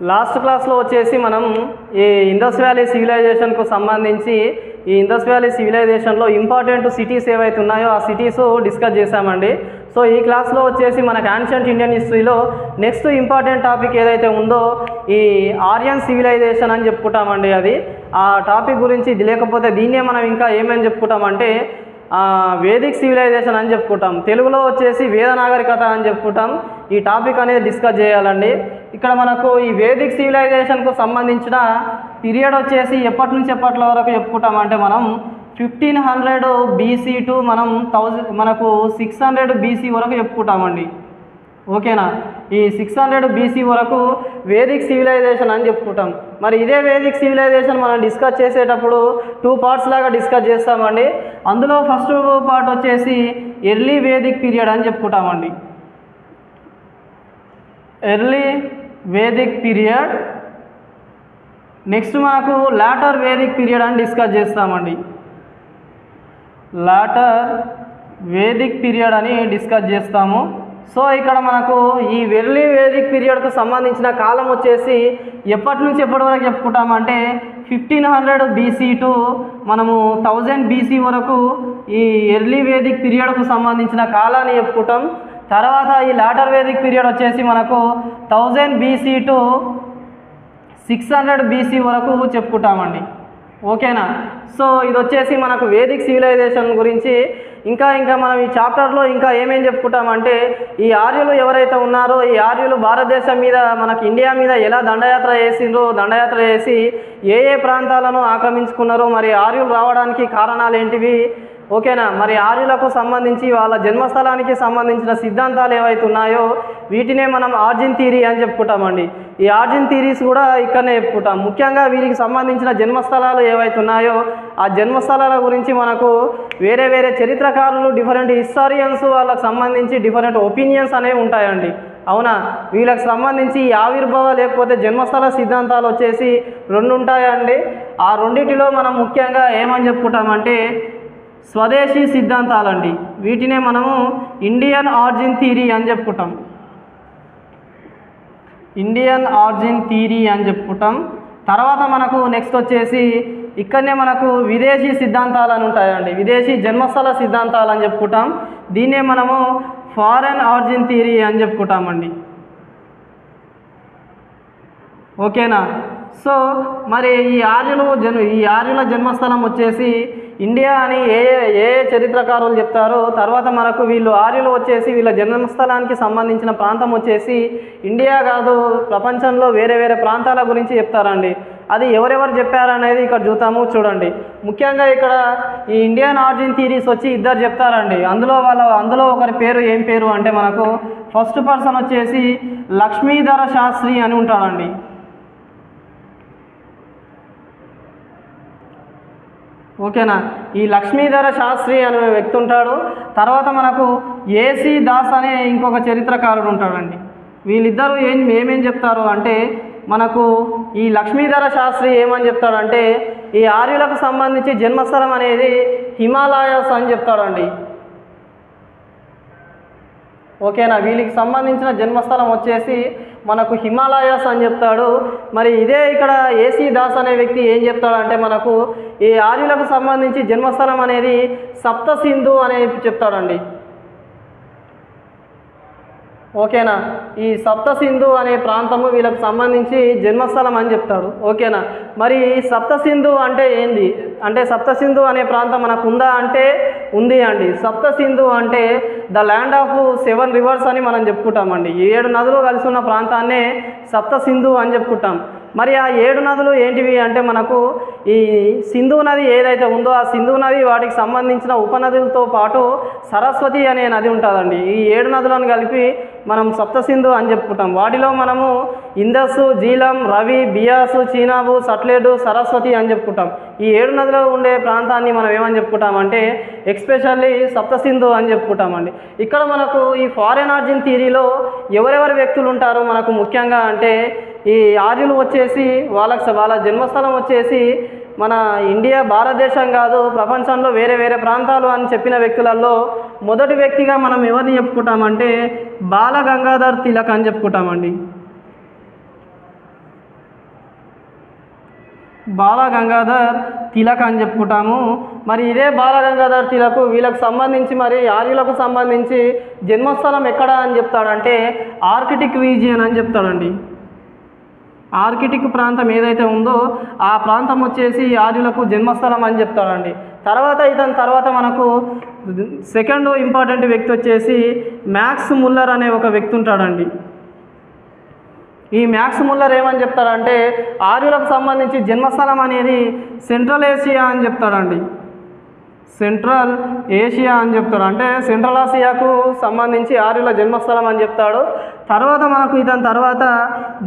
Last క్లాస్లో వచ్చేసి మనం ఈ ఇండస్ వ్యాలీ సివిలైజేషన్కు సంబంధించి ఈ ఇండస్ వ్యాలీ సివిలైజేషన్లో ఇంపార్టెంట్ సిటీస్ ఏవైతే ఉన్నాయో ఆ సిటీస్ డిస్కస్ చేశామండి. సో ఈ క్లాస్లో వచ్చేసి మనకు యాన్షియంట్ ఇండియన్ హిస్టరీలో నెక్స్ట్ ఇంపార్టెంట్ టాపిక్ ఏదైతే ఉందో ఈ ఆర్యన్ సివిలైజేషన్ అని చెప్పుకుంటామండి. అది ఆ టాపిక్ గురించి లేకపోతే దీన్నే మనం ఇంకా ఏమని చెప్పుకుంటామంటే వేదిక్ సివిలైజేషన్ అని చెప్పుకుంటాం. తెలుగులో వచ్చేసి వేద నాగరికత అని చెప్పుకుంటాం. ఈ టాపిక్ అనేది డిస్కస్ చేయాలండి. ఇక్కడ మనకు ఈ వేదిక్ సివిలైజేషన్కు సంబంధించిన పీరియడ్ వచ్చేసి ఎప్పటి నుంచి ఎప్పటి వరకు చెప్పుకుంటామంటే మనం 1500 BC టు మనకు 600 BC వరకు చెప్పుకుంటామండి. ఓకేనా? ఈ 600 BC వరకు వేదిక్ సివిలైజేషన్ అని చెప్పుకుంటాం. మరి ఇదే వేదిక్ సివిలైజేషన్ మనం డిస్కస్ చేసేటప్పుడు 2 పార్ట్స్ లాగా డిస్కస్ చేస్తామండి. అందులో ఫస్ట్ పార్ట్ వచ్చేసి ఎర్లీ వేదిక్ పీరియడ్ అని చెప్పుకుంటామండి. Early Vedic period. నెక్స్ట్ మనకు లాటర్ వేదిక్ పీరియడ్ అని డిస్కస్ చేస్తామండి. లాటర్ వేదిక్ పీరియడ్ అని డిస్కస్ చేస్తాము. సో ఇక్కడ మనకు ఈ ఎర్లీ వేదిక్ పీరియడ్కు సంబంధించిన కాలం వచ్చేసి ఎప్పటి నుంచి ఎప్పటి వరకు చెప్పుకుంటామంటే 1500 BC టు మనము 1000 BC వరకు ఈ ఎర్లీ వేదిక్ పీరియడ్కు సంబంధించిన కాలాన్ని చెప్పుకుంటాం. తర్వాత ఈ లాటర్ వేదిక్ పీరియడ్ వచ్చేసి మనకు 1000 BC టు 600 BC వరకు చెప్పుకుంటామండి. ఓకేనా? సో ఇది వచ్చేసి మనకు వేదిక్ సివిలైజేషన్ గురించి. ఇంకా మనం ఈ చాప్టర్లో ఇంకా ఏమేం చెప్పుకుంటామంటే ఈ ఆర్యులు ఎవరైతే ఉన్నారో ఈ ఆర్యులు భారతదేశం మీద మనకి ఇండియా మీద ఎలా దండయాత్ర చేసిండ్రో, దండయాత్ర చేసి ఏ ప్రాంతాలను ఆక్రమించుకున్నారో, మరి ఆర్యులు రావడానికి కారణాలు ఏంటివి, ఓకేనా? మరి ఆర్యులకు సంబంధించి వాళ్ళ జన్మస్థలానికి సంబంధించిన సిద్ధాంతాలు ఏవైతే ఉన్నాయో వీటినే మనం ఆర్జిన్ థియరీ అని చెప్పుకుంటామండి. ఈ ఆర్జిన్ థియరీస్ కూడా ఇక్కడనే చెప్పుకుంటాం. ముఖ్యంగా వీరికి సంబంధించిన జన్మస్థలాలు ఏవైతే ఉన్నాయో ఆ జన్మస్థలాల గురించి మనకు వేరే వేరే చరిత్రకారులు, డిఫరెంట్ హిస్టారియన్స్ వాళ్ళకు సంబంధించి డిఫరెంట్ ఒపీనియన్స్ అనేవి ఉంటాయండి. అవునా? వీళ్ళకి సంబంధించి ఆవిర్భావ లేకపోతే జన్మస్థల సిద్ధాంతాలు వచ్చేసి 2 ఉంటాయండి. ఆ రెండిటిలో మనం ముఖ్యంగా ఏమని చెప్పుకుంటామంటే స్వదేశీ సిద్ధాంతాలండి. వీటినే మనము ఇండియన్ ఆర్జిన్ థియరీ అని చెప్పుకుంటాం. ఇండియన్ ఆర్జిన్ థియరీ అని చెప్పుకుంటాం. తర్వాత మనకు నెక్స్ట్ వచ్చేసి ఇక్కడనే మనకు విదేశీ సిద్ధాంతాలు అని ఉంటాయండి. విదేశీ జన్మస్థల సిద్ధాంతాలు అని చెప్పుకుంటాం. దీన్నే మనము ఫారెన్ ఆర్జిన్ థియరీ అని చెప్పుకుంటామండి. ఓకేనా? సో మరి ఈ ఆర్యుల జన్మస్థలం వచ్చేసి ఇండియా అని ఏ చరిత్రకారులు చెప్తారో, తర్వాత మనకు వీళ్ళు ఆర్యులు వచ్చేసి వీళ్ళ జన్మస్థలానికి సంబంధించిన ప్రాంతం వచ్చేసి ఇండియా కాదు, ప్రపంచంలో వేరే వేరే ప్రాంతాల గురించి చెప్తారండి. అది ఎవరెవరు చెప్పారనేది ఇక్కడ చూద్దాము. ముఖ్యంగా ఇక్కడ ఈ ఇండియన్ ఆర్జిన్ థియరీస్ వచ్చి 2 చెప్తారండి. అందులో ఒకరి పేరు ఏం పేరు అంటే మనకు ఫస్ట్ పర్సన్ వచ్చేసి లక్ష్మీధర శాస్త్రి అని ఉంటాడండి. ఓకేనా? ఈ లక్ష్మీధర శాస్త్రి అనే వ్యక్తి ఉంటాడు. తర్వాత మనకు ఏసీ దాస్ అనే ఇంకొక చరిత్రకారుడు ఉంటాడండి. వీళ్ళిద్దరూ ఏమేం చెప్తారు అంటే మనకు ఈ లక్ష్మీధర శాస్త్రి ఏమని చెప్తాడంటే ఈ ఆర్యులకు సంబంధించి జన్మస్థలం అనేది హిమాలయాస్ అని చెప్తాడండి. ఓకేనా? వీళ్ళకి సంబంధించిన జన్మస్థలం వచ్చేసి మనకు హిమాలయాస్ అని చెప్తాడు. మరి ఇదే ఇక్కడ ఏసీ దాస్ అనే వ్యక్తి ఏం చెప్తాడంటే మనకు ఈ ఆర్యులకు సంబంధించి జన్మస్థలం అనేది సప్త సింధు అనేది చెప్తాడండి. ఓకేనా? ఈ సప్త సింధు అనే ప్రాంతము వీళ్ళకు సంబంధించి జన్మస్థలం అని చెప్తాడు. ఓకేనా? మరి సప్త సింధు అంటే ఏంది అంటే సప్త సింధు అనే ప్రాంతం మనకు ఉందా అంటే ఉంది అండి. సప్త సింధు అంటే ద ల్యాండ్ ఆఫ్ 7 రివర్స్ అని మనం చెప్పుకుంటామండి. 7 నదులు కలిసి ఉన్న ప్రాంతాన్నే సప్త సింధు అని చెప్పుకుంటాం. మరి ఆ 7 నదులు ఏంటివి అంటే మనకు ఈ సింధు నది ఏదైతే ఉందో ఆ సింధు నది వాటికి సంబంధించిన ఉపనదులతో పాటు సరస్వతి అనే నది ఉంటుందండి. ఈ 7 నదులను కలిపి మనం సప్త సింధు అని చెప్పుకుంటాం. వాటిలో మనము ఇందస్, జీలం, రవి, బియాసు, చీనాబు, సట్లెడు, సరస్వతి అని చెప్పుకుంటాం. ఈ 7 నదులు ఉండే ప్రాంతాన్ని మనం ఏమని చెప్పుకుంటామంటే ఎక్స్పెషల్లీ సప్త సింధు అని చెప్పుకుంటామండి. ఇక్కడ మనకు ఈ ఫారెన్ ఆర్జిన్ థియరీలో ఎవరెవరు వ్యక్తులు ఉంటారో మనకు ముఖ్యంగా అంటే ఈ ఆర్యులు వచ్చేసి వాళ్ళ జన్మస్థలం వచ్చేసి మన ఇండియా, భారతదేశం కాదు, ప్రపంచంలో వేరే వేరే ప్రాంతాలు అని చెప్పిన వ్యక్తులలో మొదటి వ్యక్తిగా మనం ఎవరిని చెప్పుకుంటామంటే బాల గంగాధర్ తిలక్ అని చెప్పుకుంటామండి. బాలగంగాధర్ తిలక్ అని చెప్పుకుంటాము. మరి ఇదే బాలగంగాధర్ తిలక్ వీళ్ళకు సంబంధించి మరి ఆర్యులకు సంబంధించి జన్మస్థలం ఎక్కడ అని చెప్తాడంటే ఆర్కిటిక్ రీజియన్ అని చెప్తాడండి. ఆర్కిటిక్ ప్రాంతం ఏదైతే ఉందో ఆ ప్రాంతం వచ్చేసి ఆర్యులకు జన్మస్థలం అని చెప్తాడండి. ఇతని తర్వాత మనకు సెకండ్ ఇంపార్టెంట్ వ్యక్తి వచ్చేసి మ్యాక్స్ ముల్లర్ అనే ఒక వ్యక్తి ఉంటాడండి. ఈ మ్యాక్స్ ముల్లర్ ఏమని చెప్తాడంటే ఆర్యులకు సంబంధించి జన్మస్థలం అనేది సెంట్రల్ ఏషియా అని చెప్తాడండి. సెంట్రల్ ఏషియా అని చెప్తాడు, అంటే సెంట్రల్ ఆసియాకు సంబంధించి ఆర్యుల జన్మస్థలం అని చెప్తాడు. ఇతని తర్వాత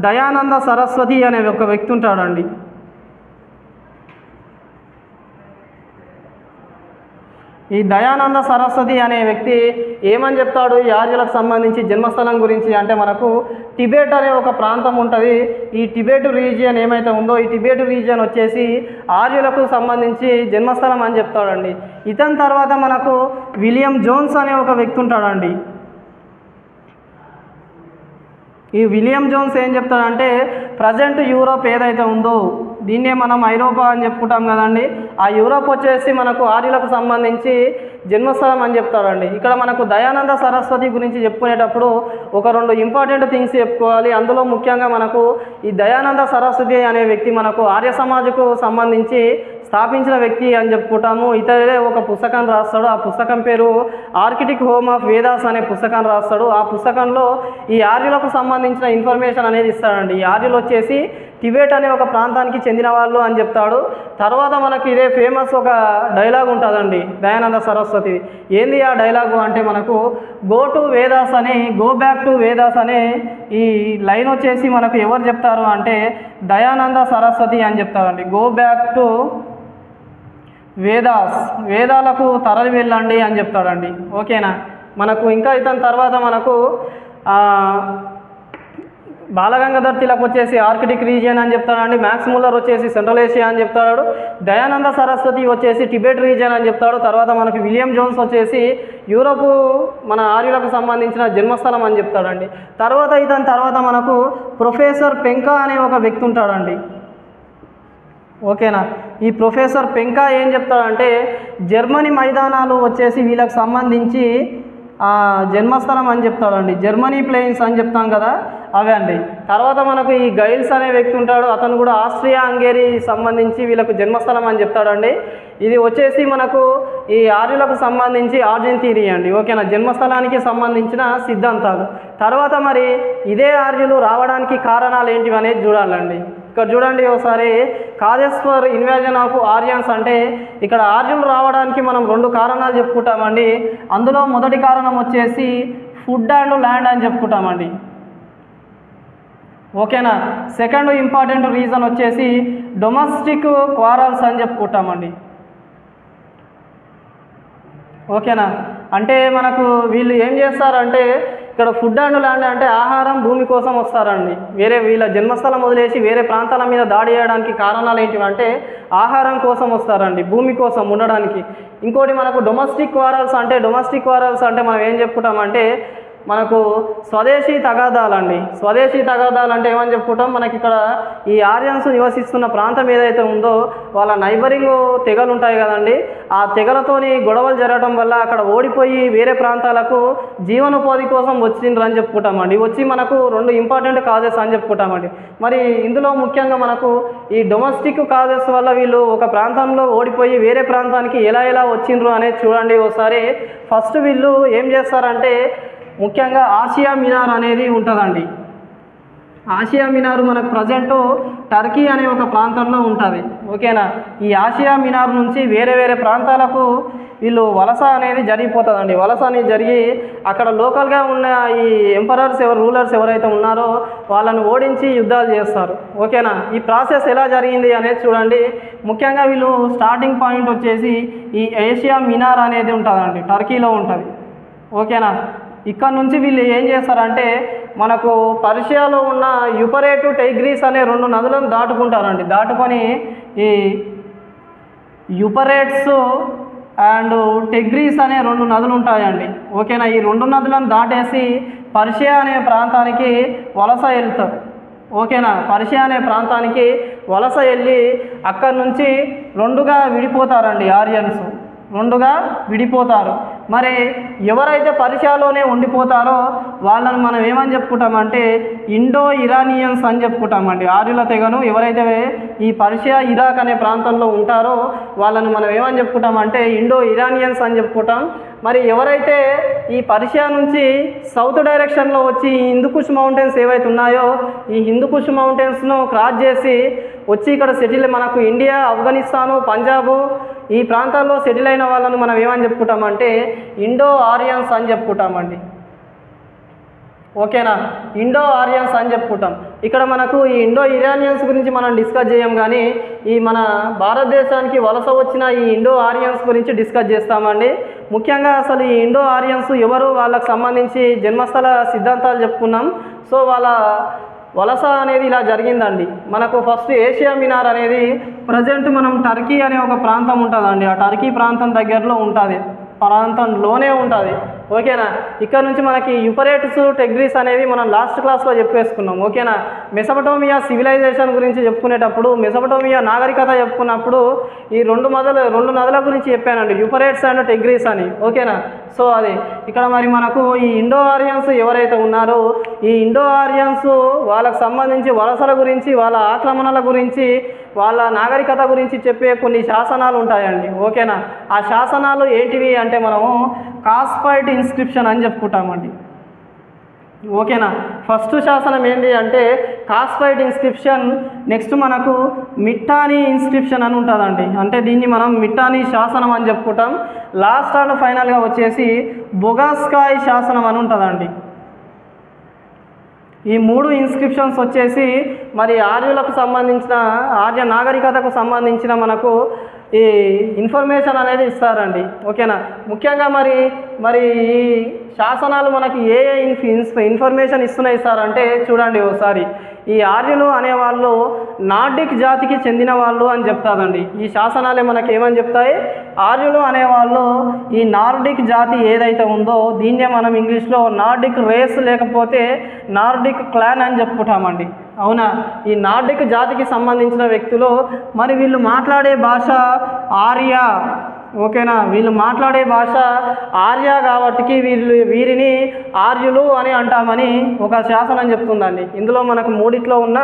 దయానంద సరస్వతి అనే ఒక వ్యక్తి ఉంటాడండి. ఈ దయానంద సరస్వతి అనే వ్యక్తి ఏమని చెప్తాడు ఈ ఆర్యులకు సంబంధించి జన్మస్థలం గురించి అంటే మనకు టిబెట్ అనే ఒక ప్రాంతం ఉంటుంది. ఈ టిబెట్ రీజియన్ ఏమైతే ఉందో ఈ టిబెట్ రీజియన్ వచ్చేసి ఆర్యులకు సంబంధించి జన్మస్థలం అని చెప్తాడండి. ఇతని తర్వాత మనకు విలియం జోన్స్ అనే ఒక వ్యక్తి ఉంటాడండి. ఈ విలియం జోన్స్ ఏం చెప్తాడంటే ప్రజెంట్ యూరోప్ ఏదైతే ఉందో దీన్నే మనం ఐరోపా అని చెప్పుకుంటాం కదండి. ఆ యూరోప్ వచ్చేసి మనకు ఆర్యులకు సంబంధించి జన్మస్థలం అని చెప్తాడండి. ఇక్కడ మనకు దయానంద సరస్వతి గురించి చెప్పుకునేటప్పుడు ఒక 2 ఇంపార్టెంట్ థింగ్స్ చెప్పుకోవాలి. అందులో ముఖ్యంగా మనకు ఈ దయానంద సరస్వతి అనే వ్యక్తి మనకు ఆర్య సమాజకు సంబంధించి స్థాపించిన వ్యక్తి అని చెప్పుకుంటాము. ఇతడే ఒక పుస్తకం రాస్తాడు. ఆ పుస్తకం పేరు ఆర్కిటిక్ హోమ్ ఆఫ్ వేదాస్ అనే పుస్తకం రాస్తాడు. ఆ పుస్తకంలో ఈ ఆర్యులకు సంబంధించిన ఇన్ఫర్మేషన్ అనేది ఇస్తాడండి. ఈ ఆర్యులు వచ్చేసి టిబెట్ అనే ఒక ప్రాంతానికి చెందిన వాళ్ళు అని చెప్తాడు. తర్వాత మనకి ఇదే ఫేమస్ ఒక డైలాగ్ ఉంటుందండి దయానంద సరస్వతి. ఏంది ఆ డైలాగు అంటే మనకు గో బ్యాక్ టు వేదాస్ అనే ఈ లైన్ వచ్చేసి మనకు ఎవరు చెప్తారు అంటే దయానంద సరస్వతి అని చెప్తారండి. గో బ్యాక్ టు వేదాలకు తరలి వెళ్ళండి అని చెప్తాడండి. ఓకేనా. మనకు ఇంకా ఇతని తర్వాత మనకు బాలగంగాధర్ తిలక్ వచ్చేసి ఆర్కిటిక్ రీజియన్ అని చెప్తాడండి. మ్యాక్స్ ముల్లర్ వచ్చేసి సెంట్రల్ ఏషియా అని చెప్తాడు. దయానంద సరస్వతి వచ్చేసి టిబెట్ రీజియన్ అని చెప్తాడు. తర్వాత మనకు విలియం జోన్స్ వచ్చేసి యూరోపు మన ఆర్యులకు సంబంధించిన జన్మస్థలం అని చెప్తాడండి. ఇతని తర్వాత మనకు ప్రొఫెసర్ పెంకా అనే ఒక వ్యక్తి ఉంటాడండి. ఓకేనా. ఈ ప్రొఫెసర్ పెంకా ఏం చెప్తాడంటే జర్మనీ మైదానాలు వచ్చేసి వీళ్ళకి సంబంధించి జన్మస్థలం అని చెప్తాడండి. జర్మనీ ప్లేన్స్ అని చెప్తాం కదా అవే అండి. తర్వాత మనకు ఈ గైల్స్ అనే వ్యక్తి ఉంటాడు. అతను కూడా ఆస్ట్రియా హంగేరీ సంబంధించి వీళ్ళకు జన్మస్థలం అని చెప్తాడండి. ఇది వచ్చేసి మనకు ఈ ఆర్యులకు సంబంధించి ఆర్జిన్ థియరీ అండి. ఓకేనా. జన్మస్థలానికి సంబంధించిన సిద్ధాంతాలు. తర్వాత మరి ఇదే ఆర్యులు రావడానికి కారణాలు ఏంటివి అనేది చూడాలండి. ఇక్కడ చూడండి ఒకసారి కాజెస్ ఫర్ ఇన్వాజన్ ఆఫ్ ఆర్యన్స్ అంటే ఇక్కడ ఆర్యులు రావడానికి మనం 2 కారణాలు చెప్పుకుంటామండి. అందులో మొదటి కారణం వచ్చేసి ఫుడ్ అండ్ ల్యాండ్ అని చెప్పుకుంటామండి. ఓకేనా. సెకండ్ ఇంపార్టెంట్ రీజన్ వచ్చేసి డొమెస్టిక్ క్వారల్స్ అని చెప్పుకుంటామండి. ఓకేనా. అంటే మనకు వీళ్ళు ఏం చేస్తారంటే ఇక్కడ ఫుడ్ అండ్ ల్యాండ్ అంటే ఆహారం భూమి కోసం వస్తారండి. వీళ్ళ జన్మస్థలం వదిలేసి వేరే ప్రాంతాల మీద దాడి చేయడానికి కారణాలు ఏంటివంటే ఆహారం కోసం వస్తారండి, భూమి కోసం ఉండడానికి. ఇంకోటి మనకు డొమెస్టిక్ క్వారల్స్ అంటే మనం ఏం చెప్పుకుంటామంటే మనకు స్వదేశీ తగాదాలండి. స్వదేశీ తగాదాలు అంటే ఏమని చెప్పుకుంటాం, మనకి ఇక్కడ ఈ ఆర్యన్స్ నివసిస్తున్న ప్రాంతం ఏదైతే ఉందో వాళ్ళ నైబరింగ్ తెగలు ఉంటాయి కదండి, ఆ తెగలతోని గొడవలు జరగడం వల్ల అక్కడ ఓడిపోయి వేరే ప్రాంతాలకు జీవనోపాధి కోసం వచ్చిండ్రు అని చెప్పుకుంటామండి. వచ్చి మనకు 2 ఇంపార్టెంట్ కాజెస్ అని చెప్పుకుంటామండి. మరి ఇందులో ముఖ్యంగా మనకు ఈ డొమెస్టిక్ కాజెస్ వల్ల వీళ్ళు ఒక ప్రాంతంలో ఓడిపోయి వేరే ప్రాంతానికి ఎలా వచ్చిండ్రు అనేది చూడండి ఒకసారి. ఫస్ట్ వీళ్ళు ఏం చేస్తారంటే ముఖ్యంగా ఆసియా మినార్ అనేది ఉంటుందండి. ఆసియా మినార్ మనకు ప్రజెంటు టర్కీ అనే ఒక ప్రాంతంలో ఉంటుంది. ఓకేనా. ఈ ఆసియా మినార్ నుంచి వేరే ప్రాంతాలకు వీళ్ళు వలస అనేది జరిగిపోతుందండి. వలస అనేది జరిగి అక్కడ లోకల్గా ఉన్న ఈ ఎంపరర్స్ రూలర్స్ ఎవరైతే ఉన్నారో వాళ్ళని ఓడించి యుద్ధాలు చేస్తారు. ఓకేనా. ఈ ప్రాసెస్ ఎలా జరిగింది అనేది చూడండి. ముఖ్యంగా వీళ్ళు స్టార్టింగ్ పాయింట్ వచ్చేసి ఈ ఏషియా మినార్ అనేది ఉంటుందండి, టర్కీలో ఉంటుంది. ఓకేనా. ఇక్కడ నుంచి వీళ్ళు ఏం చేస్తారంటే మనకు పర్షియాలో ఉన్న యూఫ్రేటు టైగ్రీస్ అనే 2 నదులను దాటుకుంటారండి. దాటుకొని ఈ యూఫ్రేట్స్ అండ్ టైగ్రీస్ అనే 2 నదులు ఉంటాయండి. ఓకేనా. ఈ 2 నదులను దాటేసి పర్షియా అనే ప్రాంతానికి వలస వెళ్తారు. ఓకేనా. పర్షియా అనే ప్రాంతానికి వలస వెళ్ళి అక్కడి నుంచి రెండుగా విడిపోతారండి. ఆర్యన్స్ రెండుగా విడిపోతారు. మరి ఎవరైతే పర్షియాలోనే ఉండిపోతారో వాళ్ళని మనం ఏమని చెప్పుకుంటామంటే ఇండో ఇరానియన్స్ అని చెప్పుకుంటామండి. ఆర్యుల తెగను ఎవరైతే ఈ పర్షియా ఇరాక్ అనే ప్రాంతంలో ఉంటారో వాళ్ళని మనం ఏమని చెప్పుకుంటామంటే ఇండో ఇరానియన్స్ అని చెప్పుకుంటాం. మరి ఎవరైతే ఈ పర్షియా నుంచి సౌత్ డైరెక్షన్లో వచ్చి ఈ హిందూకుష్ మౌంటైన్స్ ఏవైతే ఉన్నాయో ఈ హిందూకుష్ మౌంటైన్స్ను క్రాస్ చేసి వచ్చి ఇక్కడ సెటిల్ మనకు ఇండియా, ఆఫ్ఘనిస్తాను, పంజాబు ఈ ప్రాంతాల్లో సెటిల్ అయిన వాళ్ళను మనం ఏమని చెప్పుకుంటామంటే ఇండో ఆరియన్స్ అని చెప్పుకుంటామండి. ఓకేనా, ఇండో ఆరియన్స్ అని చెప్పుకుంటాం. ఇక్కడ మనకు ఈ ఇండో ఇరానియన్స్ గురించి మనం డిస్కస్ చేయం, కానీ ఈ మన భారతదేశానికి వలస వచ్చిన ఈ ఇండో ఆరియన్స్ గురించి డిస్కస్ చేస్తామండి. ముఖ్యంగా అసలు ఈ ఇండో ఆరియన్స్ ఎవరు, వాళ్ళకు సంబంధించి జన్మస్థల సిద్ధాంతాలు చెప్పుకున్నాం. సో వాళ్ళ వలస అనేది ఇలా జరిగిందండి. మనకు ఫస్ట్ ఏషియా మినార్ అనేది ప్రజెంట్ మనం టర్కీ అనే ఒక ప్రాంతం ఉంటుందండి. ఆ టర్కీ ప్రాంతం దగ్గరలో ఉంటుంది, ప్రాంతంలోనే ఉంటుంది. ఓకేనా, ఇక్కడ నుంచి మనకి యూఫ్రేటిస్, టైగ్రిస్ అనేవి మనం లాస్ట్ క్లాస్లో చెప్పేసుకున్నాం. ఓకేనా, మెసొపటోమియా సివిలైజేషన్ గురించి చెప్పుకునేటప్పుడు, మెసొపటోమియా నాగరికత చెప్పుకున్నప్పుడు ఈ రెండు నదుల గురించి చెప్పానండి, యూఫ్రేట్స్ అండ్ టైగ్రిస్ అని. ఓకేనా, సో అది ఇక్కడ మరి మనకు ఈ ఇండో ఆరియన్స్ ఎవరైతే ఉన్నారో ఈ ఇండో ఆరియన్స్ వాళ్ళకు సంబంధించి వలసల గురించి, వాళ్ళ ఆక్రమణల గురించి, వాళ్ళ నాగరికత గురించి చెప్పే కొన్ని శాసనాలు ఉంటాయండి. ఓకేనా, ఆ శాసనాలు ఏంటివి అంటే మనము కాస్పైట్ ఇన్స్క్రిప్షన్ అని చెప్పుకుంటామండి. ఓకేనా, ఫస్ట్ శాసనం ఏంటి అంటే కాస్పైట్ ఇన్స్క్రిప్షన్. నెక్స్ట్ మనకు మిట్టానీ ఇన్స్క్రిప్షన్ అని ఉంటుందండి, అంటే దీన్ని మనం మిట్టానీ శాసనం అని చెప్పుకుంటాం. లాస్ట్ అండ్ ఫైనల్గా వచ్చేసి బొగాస్కాయ్ శాసనం అని ఉంటుందండి. ఈ మూడు ఇన్స్క్రిప్షన్స్ వచ్చేసి మరి ఆర్యులకు సంబంధించిన, ఆర్య నాగరికతకు సంబంధించిన మనకు ఈ ఇన్ఫర్మేషన్ అనేది ఇస్తారండి. ఓకేనా, ముఖ్యంగా మరి ఈ శాసనాలు మనకి ఏ ఇన్ఫర్మేషన్ ఇస్తున్నాయి సార్ అంటే చూడండి ఒకసారి. ఈ ఆర్యులు అనేవాళ్ళు నార్డిక్ జాతికి చెందిన వాళ్ళు అని చెప్తాదండి. ఈ శాసనాలే మనకి ఏమని చెప్తాయి, ఆర్యులు అనేవాళ్ళు ఈ నార్డిక్ జాతి ఏదైతే ఉందో దీన్నే మనం ఇంగ్లీష్లో నార్డిక్ రేస్ లేకపోతే నార్డిక్ క్లాన్ అని చెప్పుకుంటామండి. అవునా, ఈ నార్డిక్ జాతికి సంబంధించిన వ్యక్తులు. మరి వీళ్ళు మాట్లాడే భాష ఆర్య. ఓకేనా, వీళ్ళు మాట్లాడే భాష ఆర్య కాబట్టి వీరిని ఆర్యులు అని అంటామని ఒక శాసనం చెప్తుందండి. ఇందులో మనకు మూడిట్లో ఉన్న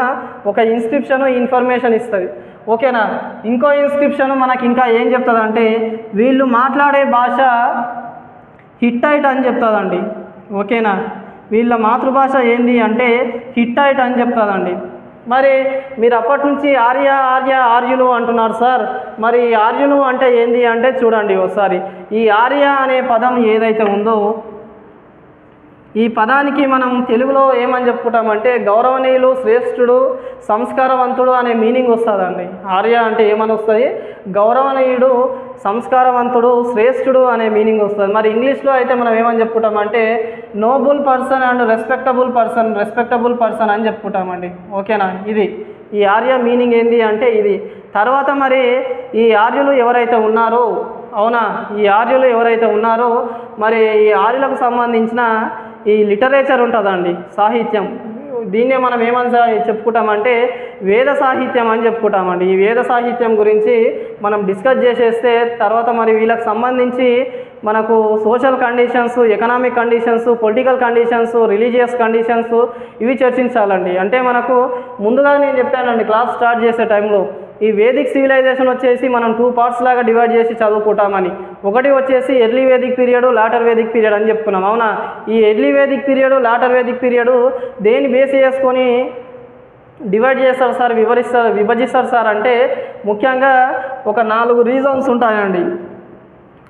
ఒక ఇన్స్క్రిప్షన్ ఇన్ఫర్మేషన్ ఇస్తుంది. ఓకేనా, ఇంకో ఇన్స్క్రిప్షన్ మనకి ఇంకా ఏం చెప్తుందంటే వీళ్ళు మాట్లాడే భాష హిట్టైట్ అని చెప్తుందండి. ఓకేనా, వీళ్ళ మాతృభాష ఏంది అంటే హిట్టైట్ అని చెప్తుందండి. మరి మీరు అప్పటి నుంచి ఆర్యులు అంటున్నారు సార్, మరి ఆర్యులు అంటే ఏంది అంటే చూడండి ఒకసారి. ఈ ఆర్య అనే పదం ఏదైతే ఉందో ఈ పదానికి మనం తెలుగులో ఏమని చెప్పుకుంటామంటే గౌరవనీయులు, శ్రేష్ఠుడు, సంస్కారవంతుడు అనే మీనింగ్ వస్తుందండి. ఆర్య అంటే ఏమని వస్తుంది, గౌరవనీయుడు, సంస్కారవంతుడు, శ్రేష్ఠుడు అనే మీనింగ్ వస్తుంది. మరి ఇంగ్లీష్లో అయితే మనం ఏమని చెప్పుకుంటామంటే noble person and respectable person అని చెప్పుకుంటామండి. ఓకేనా, ఇది ఈ ఆర్య మీనింగ్ ఏంది అంటే ఇది. తర్వాత మరి ఈ ఆర్యులు ఎవరైతే ఉన్నారో, అవునా, ఈ ఆర్యులు ఎవరైతే ఉన్నారో మరి ఈ ఆర్యులకు సంబంధించిన ఈ లిటరేచర్ ఉంటుందండి, సాహిత్యం. దీన్నే మనం ఏమని చెప్పుకుంటామంటే వేద సాహిత్యం అని చెప్పుకుంటామండి. ఈ వేద సాహిత్యం గురించి మనం డిస్కస్ చేసేస్తే తర్వాత మరి వీళ్ళకి సంబంధించి మనకు social conditions, economic conditions, political conditions, religious conditions ఇవి చర్చించాలండి. అంటే మనకు ముందుగా నేను చెప్పానండి క్లాస్ స్టార్ట్ చేసే టైంలో ఈ వేదిక్ సివిలైజేషన్ వచ్చేసి మనం 2 పార్ట్స్ లాగా డివైడ్ చేసి చదువుకుంటామని. ఒకటి వచ్చేసి early Vedic period, later Vedic period అని చెప్పుకున్నాం. అవునా, ఈ early Vedic period, later Vedic period దేని బేస్ చేసుకొని డివైడ్ చేస్తారు సార్, విభజిస్తారు సార్ అంటే ముఖ్యంగా ఒక 4 రీజన్స్ ఉంటాయండి.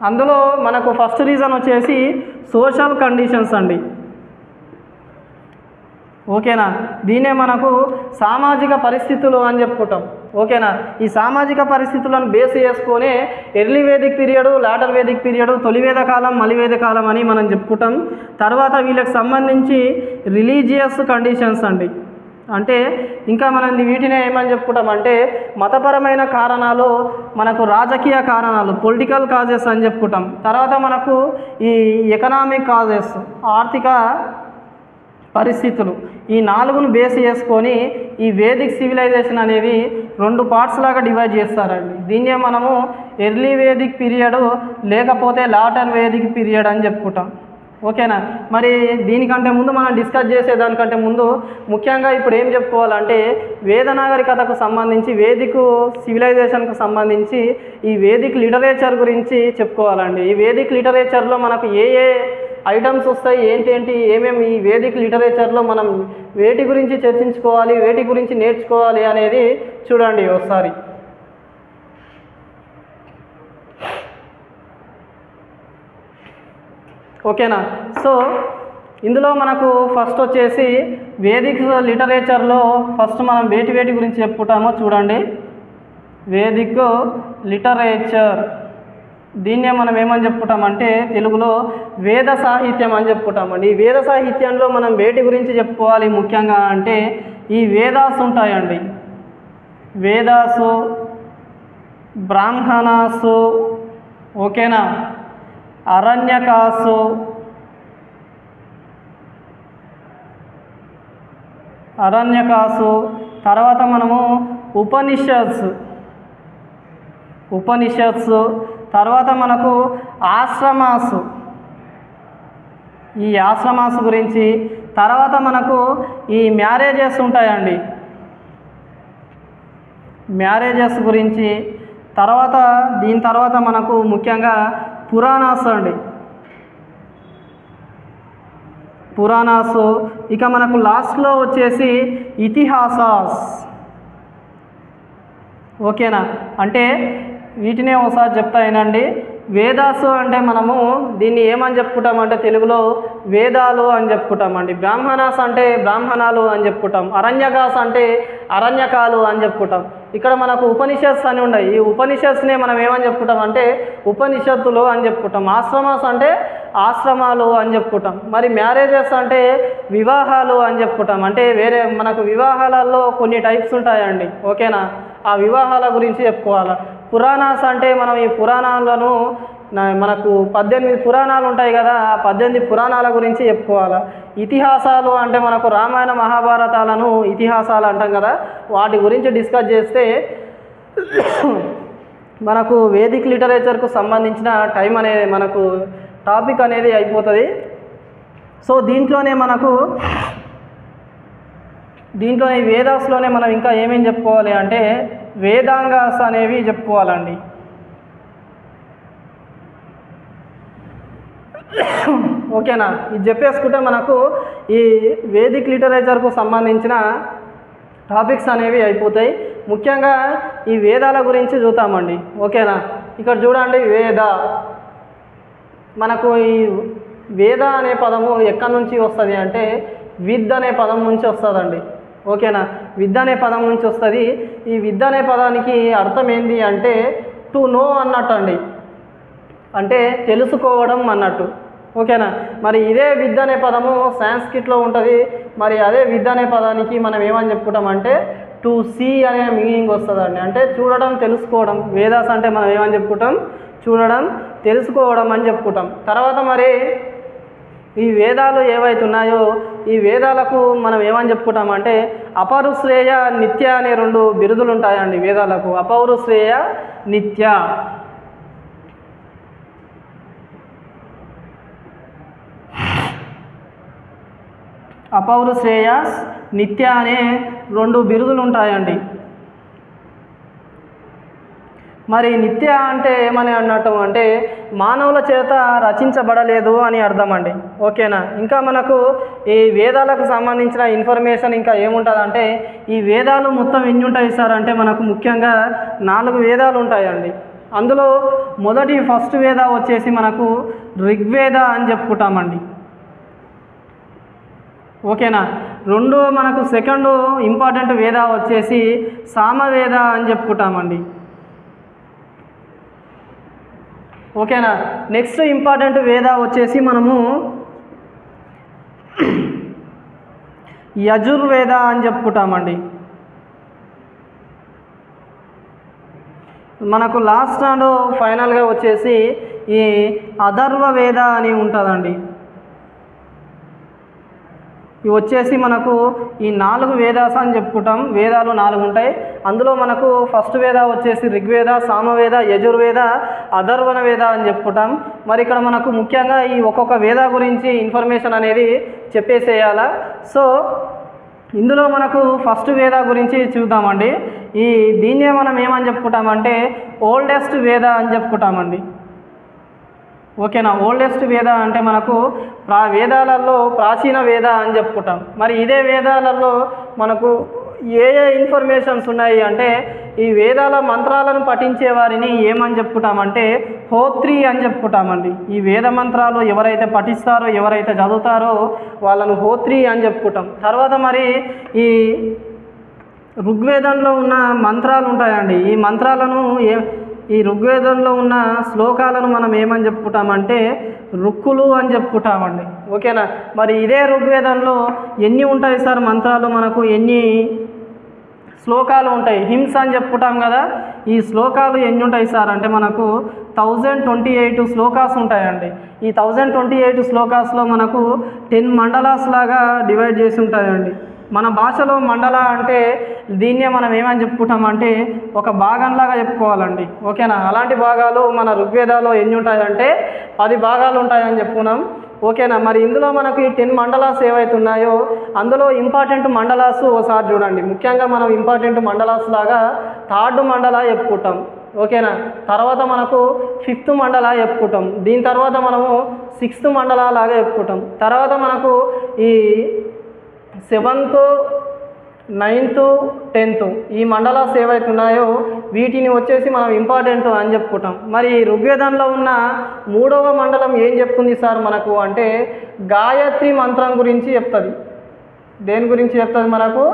అందులో మనకు ఫస్ట్ రీజన్ వచ్చేసి సోషల్ కండిషన్స్ అండి. ఓకేనా, దీన్నే మనకు సామాజిక పరిస్థితులు అని చెప్పుకుంటాం. ఓకేనా, ఈ సామాజిక పరిస్థితులను బేస్ చేసుకొని early Vedic period, later Vedic period, తొలి వేద కాలం, మలివేద కాలం అని మనం చెప్పుకుంటాం. తర్వాత వీళ్ళకి సంబంధించి రిలీజియస్ కండిషన్స్ అండి. అంటే ఇంకా మనం వీటినే ఏమని చెప్పుకుంటామంటే మతపరమైన కారణాలు, మనకు రాజకీయ కారణాలు, పొలిటికల్ కాజెస్ అని చెప్పుకుంటాం. తర్వాత మనకు ఈ ఎకనామిక్ కాజెస్, ఆర్థిక పరిస్థితులు, ఈ 4ను బేస్ చేసుకొని ఈ వేదిక్ సివిలైజేషన్ అనేది 2 పార్ట్స్ లాగా డివైడ్ చేస్తారండి. దీన్నే మనము ఎర్లీ వేదిక్ పీరియడ్ లేకపోతే లాటర్ వేదిక్ పీరియడ్ అని చెప్పుకుంటాం. ఓకేనా. మరి దీనికంటే ముందు మనం డిస్కస్ చేసేదానికంటే ముందు ముఖ్యంగా ఇప్పుడు ఏం చెప్పుకోవాలంటే వేద నాగరికతకు సంబంధించి వేదిక్ సివిలైజేషన్కు సంబంధించి ఈ వేదిక్ లిటరేచర్ గురించి చెప్పుకోవాలండి. ఈ వేదిక్ లిటరేచర్లో మనకు ఏ ఐటమ్స్ వస్తాయి, ఏంటి ఏమేమి ఈ వేదిక్ లిటరేచర్లో మనం వేటి గురించి చర్చించుకోవాలి, వేటి గురించి నేర్చుకోవాలి అనేది చూడండి ఒకసారి. ఓకేనా. సో ఇందులో మనకు ఫస్ట్ వచ్చేసి వేదిక్ లిటరేచర్లో ఫస్ట్ మనం వేటి గురించి చెప్పుకుంటామో చూడండి. వేదిక్ లిటరేచర్ దీన్నే మనం ఏమని చెప్పుకుంటామంటే తెలుగులో వేద సాహిత్యం అని చెప్పుకుంటామండి. ఈ వేద సాహిత్యంలో మనం వేటి గురించి చెప్పుకోవాలి ముఖ్యంగా అంటే ఈ వేదాస్ ఉంటాయండి. వేదాసు, బ్రాహ్మణాసు, ఓకేనా, అరణ్యకాసు, తర్వాత మనము ఉపనిషత్స్, తర్వాత మనకు ఆశ్రమాసు, ఈ ఆశ్రమాసు గురించి, తర్వాత మనకు ఈ మ్యారేజెస్ ఉంటాయండి, మ్యారేజెస్ గురించి, తర్వాత దీని తర్వాత మనకు ముఖ్యంగా పురాణాస్ అండి, పురాణాసు. ఇక మనకు లాస్ట్లో వచ్చేసి ఇతిహాసాస్. ఓకేనా. అంటే వీటినే ఒకసారి చెప్తా వినండి. వేదాసు అంటే మనము దీన్ని ఏమని చెప్పుకుంటామంటే తెలుగులో వేదాలు అని చెప్పుకుంటామండి. బ్రాహ్మణాస్ అంటే బ్రాహ్మణాలు అని చెప్పుకుంటాం. అరణ్యకాస్ అంటే అరణ్యకాలు అని చెప్పుకుంటాం. ఇక్కడ మనకు ఉపనిషత్స్ అని ఉన్నాయి. ఈ ఉపనిషత్స్నే మనం ఏమని చెప్పుకుంటాం అంటే ఉపనిషత్తులు అని చెప్పుకుంటాం. ఆశ్రమాస్ అంటే ఆశ్రమాలు అని చెప్పుకుంటాం. మరి మ్యారేజెస్ అంటే వివాహాలు అని చెప్పుకుంటాం. అంటే వేరే మనకు వివాహాలలో కొన్ని టైప్స్ ఉంటాయండి. ఓకేనా. ఆ వివాహాల గురించి చెప్పుకోవాలి. పురాణాస్ అంటే మనం ఈ పురాణాలను మనకు 18 పురాణాలు ఉంటాయి కదా, ఆ 18 పురాణాల గురించి చెప్పుకోవాలి. ఇతిహాసాలు అంటే మనకు రామాయణ మహాభారతాలను ఇతిహాసాలు అంటాం కదా, వాటి గురించి డిస్కస్ చేస్తే మనకు వేదిక్ లిటరేచర్కు సంబంధించిన టైం అనేది మనకు టాపిక్ అనేది అయిపోతుంది. సో దీంట్లోనే ఈ వేదాస్లోనే మనం ఇంకా ఏమేం చెప్పుకోవాలి అంటే వేదాంగాస్ అనేవి చెప్పుకోవాలండి. ఓకేనా. ఇది చెప్పేసుకుంటే మనకు ఈ వేదిక్ లిటరేచర్కు సంబంధించిన టాపిక్స్ అనేవి అయిపోతాయి. ముఖ్యంగా ఈ వేదాల గురించి చూద్దామండి. ఓకేనా. ఇక్కడ చూడండి వేద, మనకు ఈ వేద అనే పదము ఎక్కడి నుంచి వస్తుంది అంటే విద్ అనే పదం నుంచి వస్తుందండి. ఓకేనా. విద్ అనే పదం నుంచి వస్తుంది. ఈ విద్ అనే పదానికి అర్థం ఏంటి అంటే టు నో అన్నట్టు అండి, అంటే తెలుసుకోవడం అన్నట్టు. ఓకేనా. మరి ఇదే విద్ అనే పదము సాంస్క్రిట్లో ఉంటుంది. మరి అదే విద్ అనే పదానికి మనం ఏమని చెప్పుకుంటాం అంటే టు సీ అనే మీనింగ్ వస్తుందండి, అంటే చూడడం, తెలుసుకోవడం. వేదాస్ అంటే మనం ఏమని చెప్పుకుంటాం, చూడడం, తెలుసుకోవడం అని చెప్పుకుంటాం. తర్వాత మరి ఈ వేదాలు ఏవైతే ఉన్నాయో ఈ వేదాలకు మనం ఏమని చెప్పుకుంటామంటే అపౌరుశ్రేయ, నిత్య అనే 2 బిరుదులు ఉంటాయండి వేదాలకు. అపౌరుశ్రేయ, నిత్య. అపౌరుశ్రేయస్, నిత్య అనే 2 బిరుదులు ఉంటాయండి. మరి నిత్య అంటే ఏమని అన్నట్టు అంటే మానవుల చేత రచించబడలేదు అని అర్థం అండి. ఓకేనా. ఇంకా మనకు ఈ వేదాలకు సంబంధించిన ఇన్ఫర్మేషన్ ఇంకా ఏముంటుందంటే ఈ వేదాలు మొత్తం ఎన్ని ఉంటాయి సార్ అంటే మనకు ముఖ్యంగా 4 వేదాలు ఉంటాయండి. అందులో ఫస్ట్ వేద వచ్చేసి మనకు ఋగ్వేద అని చెప్పుకుంటామండి. ఓకేనా. మనకు సెకండ్ ఇంపార్టెంట్ వేద వచ్చేసి సామవేద అని చెప్పుకుంటామండి. ఓకేనా. నెక్స్ట్ ఇంపార్టెంట్ వేద వచ్చేసి మనము యజుర్వేద అని చెప్పుకుంటామండి. మనకు లాస్ట్ అండ్ ఫైనల్గా వచ్చేసి ఈ అథర్వ వేద అని ఉంటుందండి. ఇవి వచ్చేసి మనకు ఈ 4 వేదాస్ అని చెప్పుకుంటాం. వేదాలు 4 ఉంటాయి. అందులో మనకు ఫస్ట్ వేద వచ్చేసి ఋగ్వేద, సామవేద, యజుర్వేద, అథర్వణ వేద అని చెప్పుకుంటాం. మరి ఇక్కడ మనకు ముఖ్యంగా ఈ ఒక్కొక్క వేద గురించి ఇన్ఫర్మేషన్ అనేది చెప్పేసేయాలా. సో ఇందులో మనకు ఫస్ట్ వేద గురించి చూద్దామండి. దీన్నే మనం ఏమని చెప్పుకుంటామంటే ఓల్డెస్ట్ వేద అని చెప్పుకుంటామండి. ఓకేనా. ఓల్డెస్ట్ వేద అంటే మనకు వేదాలలో ప్రాచీన వేద అని చెప్పుకుంటాం. మరి ఇదే వేదాలలో మనకు ఏ ఇన్ఫర్మేషన్స్ ఉన్నాయి అంటే ఈ వేదాల మంత్రాలను పఠించే వారిని ఏమని చెప్పుకుంటామంటే హోత్రి అని చెప్పుకుంటామండి. ఈ వేద మంత్రాలు ఎవరైతే పఠిస్తారో, ఎవరైతే చదువుతారో వాళ్ళను హోత్రి అని చెప్పుకుంటాం. తర్వాత మరి ఈ ఋగ్వేదంలో ఉన్న మంత్రాలు ఉంటాయండి. ఈ మంత్రాలను ఈ ఋగ్వేదంలో ఉన్న శ్లోకాలను మనం ఏమని చెప్పుకుంటామంటే రుక్కులు అని చెప్పుకుంటామండి. ఓకేనా. మరి ఇదే ఋగ్వేదంలో ఎన్ని ఉంటాయి సార్ మంత్రాలు, మనకు ఎన్ని శ్లోకాలు ఉంటాయి? హిమ్స్ అని చెప్పుకుంటాం కదా. ఈ శ్లోకాలు ఎన్ని ఉంటాయి సార్ అంటే మనకు 1028 శ్లోకాస్ ఉంటాయండి. ఈ 1028 శ్లోకాస్లో మనకు 10 మండలాస్ లాగా డివైడ్ చేసి ఉంటాయండి. మన భాషలో మండల అంటే దీన్నే మనం ఏమని చెప్పుకుంటామంటే ఒక భాగంలాగా చెప్పుకోవాలండి. ఓకేనా. అలాంటి భాగాలు మన ఋగ్వేదాలో ఎన్ని ఉంటాయంటే 10 భాగాలు ఉంటాయని చెప్పుకున్నాం. ఓకేనా. మరి ఇందులో మనకి 10 మండలాస్ ఏవైతే ఉన్నాయో అందులో ఇంపార్టెంట్ మండలాస్ ఒకసారి చూడండి. ముఖ్యంగా మనం ఇంపార్టెంట్ మండలాస్ లాగా 3rd మండల చెప్పుకుంటాం. ఓకేనా. తర్వాత మనకు 5th మండల చెప్పుకుంటాం. దీని తర్వాత మనము 6th మండల లాగా చెప్పుకుంటాం. తర్వాత మనకు ఈ 7th, 9th, 10th ఈ మండలాస్ ఏవైతే ఉన్నాయో వీటిని వచ్చేసి మనం ఇంపార్టెంట్ అని చెప్పుకుంటాం. మరి ఋగ్వేదంలో ఉన్న 3వ మండలం ఏం చెప్తుంది సార్ మనకు అంటే గాయత్రి మంత్రం గురించి చెప్తుంది. దేని గురించి చెప్తుంది? మనకు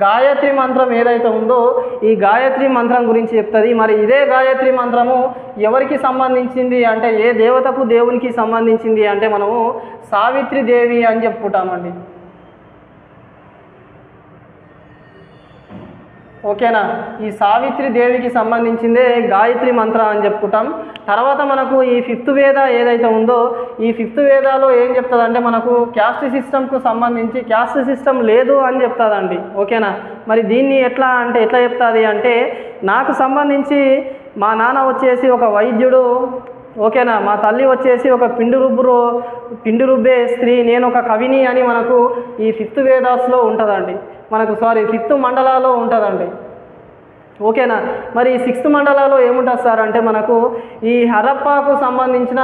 గాయత్రి మంత్రం ఏదైతే ఉందో ఈ గాయత్రి మంత్రం గురించి చెప్తుంది. మరి ఇదే గాయత్రి మంత్రము ఎవరికి సంబంధించింది అంటే ఏ దేవతకు, దేవునికి సంబంధించింది అంటే మనము సావిత్రి దేవి అని చెప్పుకుంటామండి. ఓకేనా. ఈ సావిత్రి దేవికి సంబంధించిందే గాయత్రి మంత్ర అని చెప్పుకుంటాం. తర్వాత మనకు ఈ 5th వేద ఏదైతే ఉందో ఈ 5th వేదాలో ఏం చెప్తుందంటే మనకు క్యాస్ట్ సిస్టమ్కు సంబంధించి క్యాస్ట్ సిస్టమ్ లేదు అని చెప్తుందండి. ఓకేనా. మరి దీన్ని ఎట్లా చెప్తుంది అంటే నాకు సంబంధించి మా నాన్న వచ్చేసి ఒక వైద్యుడు, ఓకేనా, మా తల్లి వచ్చేసి ఒక పిండి రుబ్బే స్త్రీ, నేను ఒక కవిని అని మనకు ఈ 5th వేదాస్లో ఉంటుందండి. మనకు 5th మండలాలో ఉంటుందండి. ఓకేనా. మరి ఈ 6th మండలాలో ఏముంటుంది సార్ అంటే మనకు ఈ హరప్పాకు సంబంధించిన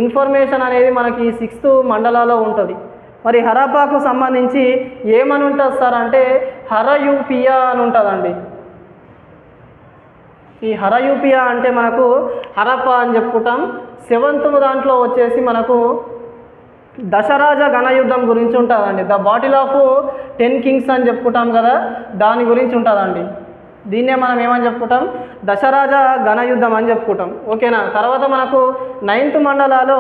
ఇన్ఫర్మేషన్ అనేది మనకి ఈ 6th మండలాలో ఉంటుంది. మరి హరప్పాకు సంబంధించి ఏమని ఉంటుంది సార్ అంటే హరయూపియా అని ఉంటుందండి. ఈ హరయూపియా అంటే మనకు హరప్పా అని చెప్పుకుంటాం. 7th దాంట్లో వచ్చేసి మనకు దశరాజ ఘనయుద్ధం గురించి ఉంటుందండి. ద బాటిల్ ఆఫ్ 10 కింగ్స్ అని చెప్పుకుంటాం కదా, దాని గురించి ఉంటుందండి. దీన్నే మనం ఏమని చెప్పుకుంటాం దశరాజ ఘనయుద్ధం అని చెప్పుకుంటాం. ఓకేనా. తర్వాత మనకు 9th మండలాలో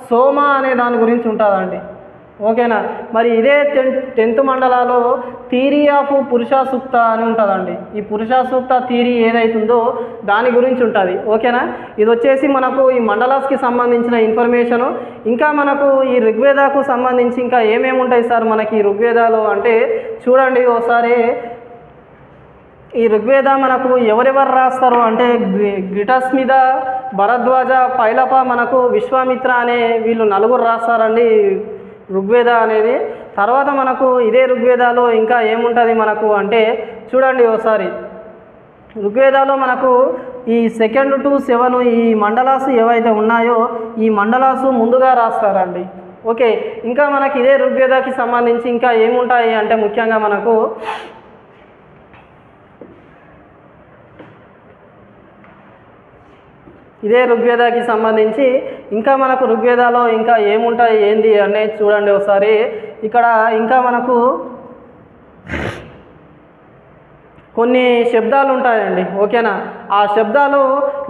సోమ అనే దాని గురించి ఉంటుందండి. ఓకేనా. మరి ఇదే 10th మండలాలో థియరీ ఆఫ్ పురుష సూక్త అని ఉంటుందండి. ఈ పురుష సూక్త థియరీ ఏదైతుందో దాని గురించి ఉంటుంది. ఓకేనా. ఇది వచ్చేసి మనకు ఈ మండలాస్కి సంబంధించిన ఇన్ఫర్మేషను. ఇంకా మనకు ఈ ఋగ్వేదాకు సంబంధించి ఇంకా ఏమేమి ఉంటాయి సార్ మనకి ఈ ఋగ్వేదాలో అంటే చూడండి ఒకసారి. ఈ ఋగ్వేద మనకు ఎవరెవరు రాస్తారు అంటే ఘటస్మిద, భరద్వాజ, పైలప, మనకు విశ్వామిత్ర అనే వీళ్ళు 4 రాస్తారండి ఋగ్వేద అనేది. తర్వాత మనకు ఇదే ఋగ్వేదాలో ఇంకా ఏముంటుంది మనకు అంటే చూడండి ఒకసారి. ఋగ్వేదాలో మనకు ఈ 2 to 7 ఈ మండలాసు ఏవైతే ఉన్నాయో ఈ మండలాసు ముందుగా రాస్తారండి. ఓకే. ఇంకా మనకి ఇదే ఋగ్వేదాకి సంబంధించి ఇంకా ఏముంటాయి అంటే ముఖ్యంగా మనకు ఇదే ఋగ్వేదాకి సంబంధించి ఇంకా మనకు ఋగ్వేదాలో ఇంకా ఏముంటాయి ఏంది అనేది చూడండి ఒకసారి. ఇక్కడ ఇంకా మనకు కొన్ని శబ్దాలు ఉంటాయండి. ఓకేనా. ఆ శబ్దాలు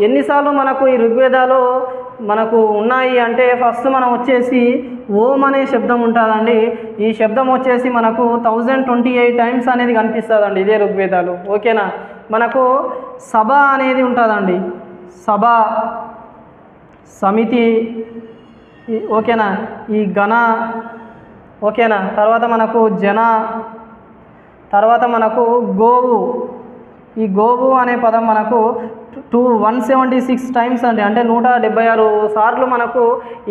ఎన్నిసార్లు మనకు ఈ ఋగ్వేదాలో మనకు ఉన్నాయి అంటే ఫస్ట్ మనం వచ్చేసి ఓం అనే శబ్దం ఉంటుందండి. ఈ శబ్దం వచ్చేసి మనకు 1028 టైమ్స్ అనేది కనిపిస్తుందండి ఇదే ఋగ్వేదాలు. ఓకేనా. మనకు సభ అనేది ఉంటుందండి. సభ, సమితి, ఓకేనా. ఈ గణ, ఓకేనా. తర్వాత మనకు జన, తర్వాత మనకు గోవు. ఈ గోవు అనే పదం మనకు 176 టైమ్స్ అండి, అంటే 176 సార్లు మనకు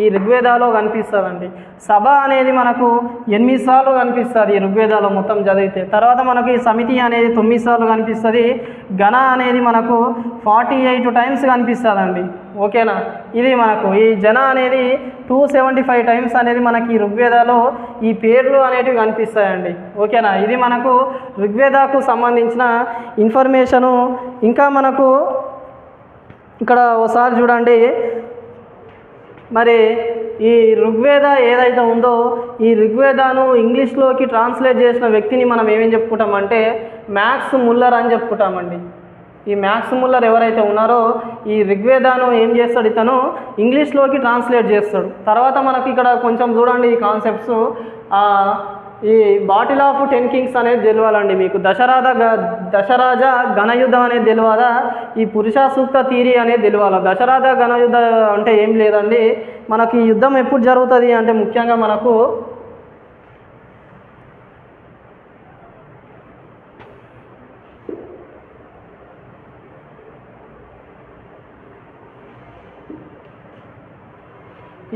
ఈ ఋగ్వేదాలో కనిపిస్తుందండి. సభ అనేది మనకు 8 సార్లు కనిపిస్తుంది ఈ ఋగ్వేదాలో మొత్తం చదివితే. తర్వాత మనకు ఈ సమితి అనేది 9 సార్లు కనిపిస్తుంది. గణ అనేది మనకు 48 టైమ్స్ కనిపిస్తుందండి. ఓకేనా. ఇది మనకు ఈ జన అనేది 275 టైమ్స్ అనేది మనకి ఈ ఋగ్వేదాలో ఈ పేర్లు అనేటివి కనిపిస్తాయండి. ఓకేనా. ఇది మనకు ఋగ్వేదాకు సంబంధించిన ఇన్ఫర్మేషను. ఇంకా మనకు ఇక్కడ ఒకసారి చూడండి, మరి ఈ ఋగ్వేద ఏదైతే ఉందో ఈ ఋగ్వేదాను ఇంగ్లీష్లోకి ట్రాన్స్లేట్ చేసిన వ్యక్తిని మనం ఏమేం చెప్పుకుంటామంటే మ్యాక్స్ ముల్లర్ అని చెప్పుకుంటామండి. ఈ మ్యాక్స్ ముల్లర్ ఎవరైతే ఉన్నారో ఈ ఋగ్వేదాను ఏం చేస్తాడు, ఇతను ఇంగ్లీష్లోకి ట్రాన్స్లేట్ చేస్తాడు. తర్వాత మనకి ఇక్కడ కొంచెం చూడండి ఈ కాన్సెప్ట్స్. ఈ బాటిల్ ఆఫ్ 10 కింగ్స్ అనేది తెలియాలండి మీకు. దశరాజ ఘనయుద్ధం అనేది తెలియాలా, ఈ పురుష సూక్త థియరీ అనేది తెలియాలా. దశరాజ ఘనయుద్ధ అంటే ఏం లేదండి, మనకి ఈ యుద్ధం ఎప్పుడు జరుగుతుంది అంటే ముఖ్యంగా మనకు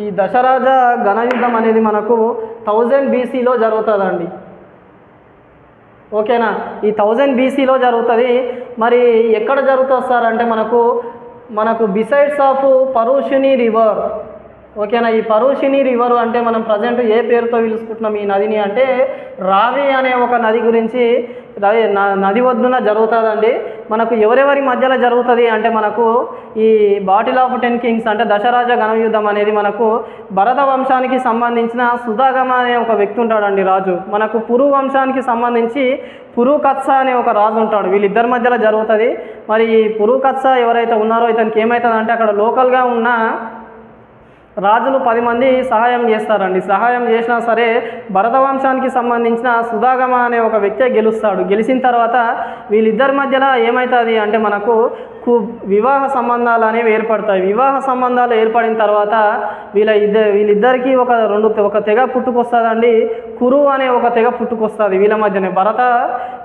ఈ దశరాజ ఘనయుద్ధం అనేది మనకు 1000 BCలో జరుగుతుందండి. ఓకేనా. ఈ 1000 BCలో జరుగుతుంది. మరి ఎక్కడ జరుగుతుంది సార్ అంటే మనకు బిసైడ్స్ ఆఫ్ పరుషిని రివర్. ఓకేనా. ఈ పరుషిని రివర్ అంటే మనం ప్రజెంట్ ఏ పేరుతో పిలుచుకుంటున్నాం ఈ నదిని అంటే రావి అనే ఒక నది గురించి నది ఒడ్డున జరుగుతుందండి. మనకు ఎవరెవరి మధ్యలో జరుగుతుంది అంటే మనకు ఈ బాటిల్ ఆఫ్ 10 కింగ్స్ అంటే దశరాజ ఘనయుద్ధం అనేది మనకు భరత వంశానికి సంబంధించిన సుధాగమ అనే ఒక వ్యక్తి ఉంటాడండి, రాజు. మనకు పురు వంశానికి సంబంధించి పురుకత్స అనే ఒక రాజు ఉంటాడు. వీళ్ళిద్దరి మధ్యలో జరుగుతుంది. మరి ఈ పురుకత్స ఎవరైతే ఉన్నారో ఇతనికి ఏమవుతుందంటే అక్కడ లోకల్గా ఉన్న రాజులు 10 మంది సహాయం చేస్తారండి. సహాయం చేసినా సరే భరత వంశానికి సంబంధించిన సుధాగమ అనే ఒక వ్యక్తే గెలుస్తాడు. గెలిచిన తర్వాత వీళ్ళిద్దరి మధ్యలో ఏమవుతుంది అంటే మనకు వివాహ సంబంధాలు అనేవి ఏర్పడతాయి. వివాహ సంబంధాలు ఏర్పడిన తర్వాత వీళ్ళిద్దరికీ ఒక తెగ పుట్టుకొస్తుందండి. కురు అనే ఒక తెగ పుట్టుకొస్తుంది వీళ్ళ మధ్యనే.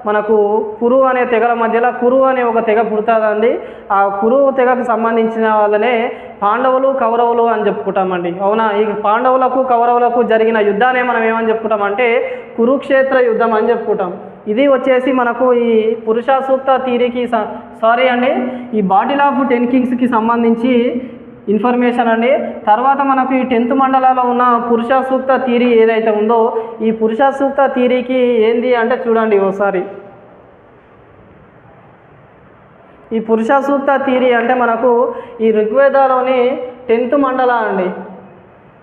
మనకు కురు అనే తెగల మధ్యలో కురు అనే ఒక తెగ పుడుతుందండి. ఆ కురు తెగకు సంబంధించిన వాళ్ళనే పాండవులు కౌరవులు అని చెప్పుకుంటామండి. అవునా. ఈ పాండవులకు కౌరవులకు జరిగిన యుద్ధాన్ని మనం ఏమని చెప్పుకుంటామంటే కురుక్షేత్ర యుద్ధం అని చెప్పుకుంటాం. ఇది వచ్చేసి మనకు ఈ పురుష సూక్త థియరీకి ఈ బాటిల్ ఆఫ్ 10 కింగ్స్కి సంబంధించి ఇన్ఫర్మేషన్ అండి. తర్వాత మనకు ఈ 10th మండలాలో ఉన్న పురుష సూక్త థియరీ ఏదైతే ఉందో ఈ పురుష సూక్త థియరీకి ఏంది అంటే చూడండి ఒకసారి. ఈ పురుష సూక్త థియరీ అంటే మనకు ఈ ఋగ్వేదాలోని 10th మండల అండి.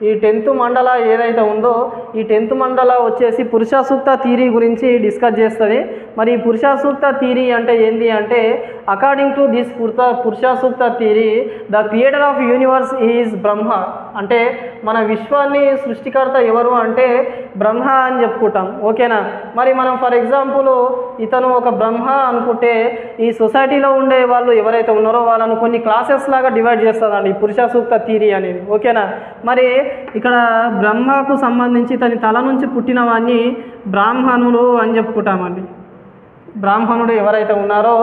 ఈ 10th మండల ఏదైతే ఉందో ఈ 10th మండల వచ్చేసి పురుష సూక్త థియరీ గురించి డిస్కస్ చేస్తుంది. మరి ఈ పురుష సూక్త థియరీ అంటే ఏంటి అంటే according to this Purusha Sukta theory the creator of universe is Brahma. అంటే మన విశ్వాన్ని సృష్టికర్త ఎవరు అంటే బ్రహ్మ అని చెప్పుకుంటాం. ఓకేనా. మరి మనం ఫర్ ఎగ్జాంపుల్ ఇతను ఒక బ్రహ్మ అనుకుంటే ఈ సొసైటీలో ఉండే వాళ్ళు ఎవరైతే ఉన్నారో వాళ్ళను కొన్ని క్లాసెస్ లాగా డివైడ్ చేస్తుందండి ఈ పురుష సూక్త థియరీ అనేది. ఓకేనా. మరి ఇక్కడ బ్రహ్మకు సంబంధించి తన తల నుంచి పుట్టిన వాడిని బ్రాహ్మణులు అని చెప్పుకుంటామండి. బ్రాహ్మణుడు ఎవరైతే ఉన్నారో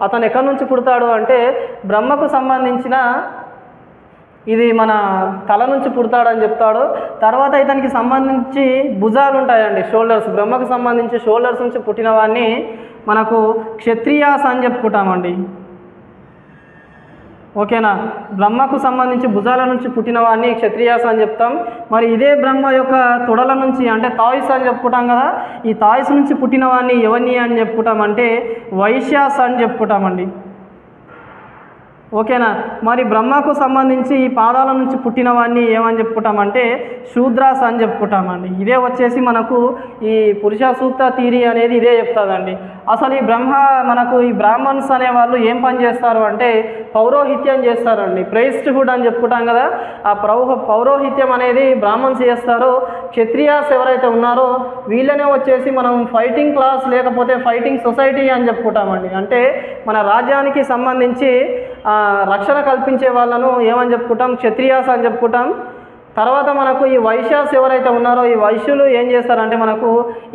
అతను ఎక్కడి నుంచి పుడతాడు అంటే బ్రహ్మకు సంబంధించిన ఇది మన తల నుంచి పుడతాడని చెప్తాడు. తర్వాత ఇతనికి సంబంధించి భుజాలు ఉంటాయండి, షోల్డర్స్. బ్రహ్మకు సంబంధించి షోల్డర్స్ నుంచి పుట్టిన వాడిని మనకు క్షత్రియాస్ అని చెప్పుకుంటామండి. ఓకేనా. బ్రహ్మకు సంబంధించి భుజాల నుంచి పుట్టిన వాడిని క్షత్రియాస్ అని చెప్తాం. మరి ఇదే బ్రహ్మ యొక్క తొడల నుంచి అంటే తాయిస్ అని చెప్పుకుంటాం కదా, ఈ తాయిస్ నుంచి పుట్టిన వాడిని ఎవరిని అని చెప్పుకుంటామంటే వైశ్యాస్ అని చెప్పుకుంటామండి. ఓకేనా. మరి బ్రహ్మకు సంబంధించి ఈ పాదాల నుంచి పుట్టిన వాడిని ఏమని చెప్పుకుంటామంటే శూద్రాస్ అని చెప్పుకుంటామండి. ఇదే వచ్చేసి మనకు ఈ పురుష సూక్త థియరీ అనేది ఇదే చెప్తుందండి. అసలు ఈ బ్రాహ్మణ్స్ అనే వాళ్ళు ఏం పని చేస్తారు అంటే పౌరోహిత్యం చేస్తారండి. ప్రైస్ట్హుడ్ అని చెప్పుకుంటాం కదా, ఆ పౌరోహిత్యం అనేది బ్రాహ్మణ్స్ చేస్తారు. క్షత్రియాస్ ఎవరైతే ఉన్నారో వీళ్ళనే వచ్చేసి మనం ఫైటింగ్ క్లాస్ లేకపోతే ఫైటింగ్ సొసైటీ అని చెప్పుకుంటామండి. అంటే మన రాజ్యానికి సంబంధించి రక్షణ కల్పించే వాళ్ళను ఏమని చెప్పుకుంటాం క్షత్రియాస్ అని చెప్పుకుంటాం. తర్వాత మనకు ఈ వైశ్యాస్ ఎవరైతే ఉన్నారో ఈ వైశ్యులు ఏం చేస్తారంటే మనకు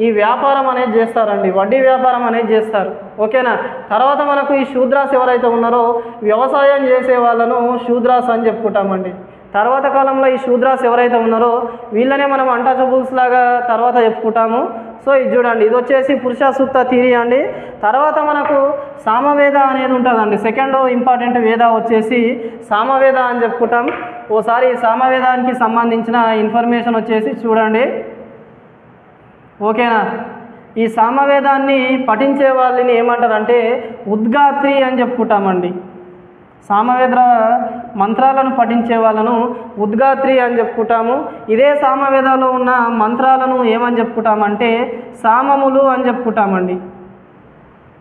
ఈ వ్యాపారం అనేది చేస్తారండి, వడ్డీ వ్యాపారం అనేది చేస్తారు. ఓకేనా. తర్వాత మనకు ఈ శూద్రాస్ ఎవరైతే ఉన్నారో వ్యవసాయం చేసే వాళ్ళను శూద్రాస్ అని చెప్పుకుంటామండి. తర్వాత కాలంలో ఈ శూద్రాస్ ఎవరైతే ఉన్నారో వీళ్ళనే మనం అన్టచబుల్స్ లాగా తర్వాత చెప్పుకుంటాము. సో ఇది చూడండి, ఇది వచ్చేసి పురుష సూక్త థియరీ అండి. తర్వాత మనకు సామవేద అనేది ఉంటుందండి. సెకండ్ ఇంపార్టెంట్ వేద వచ్చేసి సామవేద అని చెప్పుకుంటాం. ఓసారి సామవేదానికి సంబంధించిన ఇన్ఫర్మేషన్ వచ్చేసి చూడండి. ఓకేనా. ఈ సామవేదాన్ని పఠించే వాళ్ళని ఏమంటారంటే ఉద్గాత్రి అని చెప్పుకుంటామండి. సామవేద మంత్రాలను పఠించే వాళ్ళను ఉద్గాత్రి అని చెప్పుకుంటాము. ఇదే సామవేదాలో ఉన్న మంత్రాలను ఏమని చెప్పుకుంటామంటే సామములు అని చెప్పుకుంటామండి.